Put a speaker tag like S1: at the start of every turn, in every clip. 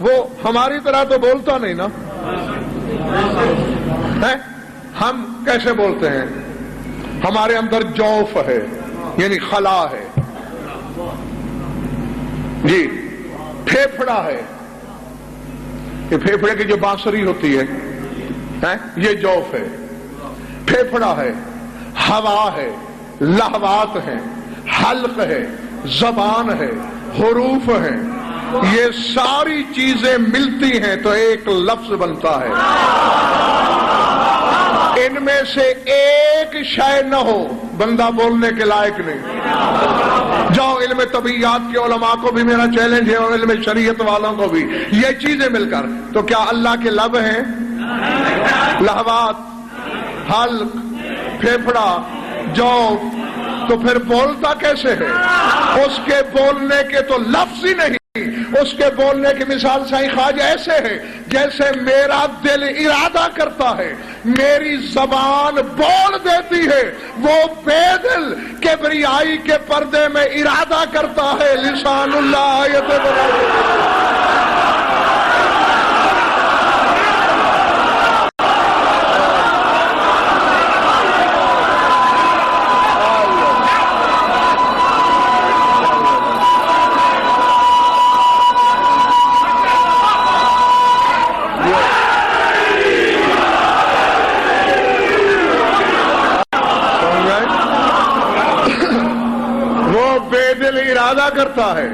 S1: وہ ہماری طرح تو بولتا نہیں نا ہے؟ ہم کیسے بولتے ہیں؟ ہمارے اندر جوف ہے، یعنی خلا ہے جی، پھیپھڑا ہے، یہ پھیپھڑے کی جو بانسری ہوتی ہے یہ جوف ہے، پھیپھڑا ہے، ہوا ہے، لہوات ہیں، حلق ہے، زبان ہے، حروف ہیں، یہ ساری چیزیں ملتی ہیں تو ایک لفظ بنتا ہے۔ ان میں سے ایک شے نہ ہو بندہ بولنے کے لائق نہیں۔ جاؤ علم طبیعیات کے علماء کو بھی میرا چیلنج ہے اور علم شریعت والوں کو بھی، یہ چیزیں مل کر تو کیا اللہ کے لب ہیں؟ لہوات، حلق، پھیپھڑا، جوف، تو پھر بولتا کیسے ہے؟ اس کے بولنے کے تو لفظ ہی نہیں۔ اس کے بولنے کی مثال سائیں خواجہ ایسے ہے جیسے میرا دل ارادہ کرتا ہے، میری زبان بول دیتی ہے، وہ بے دل کبریائی کے پردے میں ارادہ کرتا ہے، لسان اللہ آیت ارادہ کرتا ہے،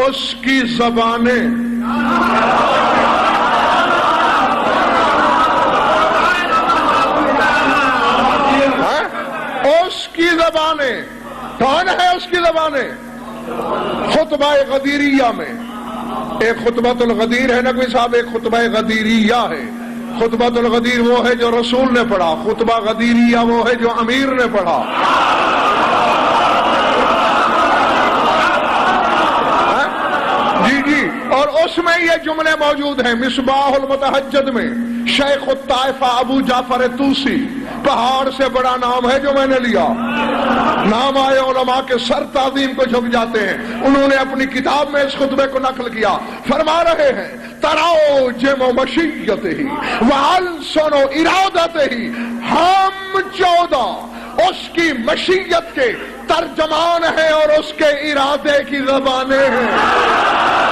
S1: اس کی زبانیں کون ہے؟ اس کی زبانیں خطبہ غدیریہ میں، ایک خطبۃ الغدیر ہے نا کوئی صاحب، ایک خطبہ غدیریہ ہے۔ خطبۃ الغدیر وہ ہے جو رسول نے پڑھا، خطبہ غدیریہ وہ ہے جو امیر نے پڑھا۔ جی اور اس میں یہ جملے موجود ہیں۔ مصباح المتحجد میں شیخ الطائفہ ابو جعفر طوسی، پہاڑ سے بڑا نام ہے جو میں نے لیا، نام آئے علماء کے سر تعظیم کو جھک جاتے ہیں، انہوں نے اپنی کتاب میں اس خطبے کو نقل کیا، فرما رہے ہیں تراجم مشیت ہی وَأَلْسُنُ ارادت ہی، ہم 14 اس کی مشیت کے ترجمان ہیں اور اس کے ارادے کی زبانیں ہیں۔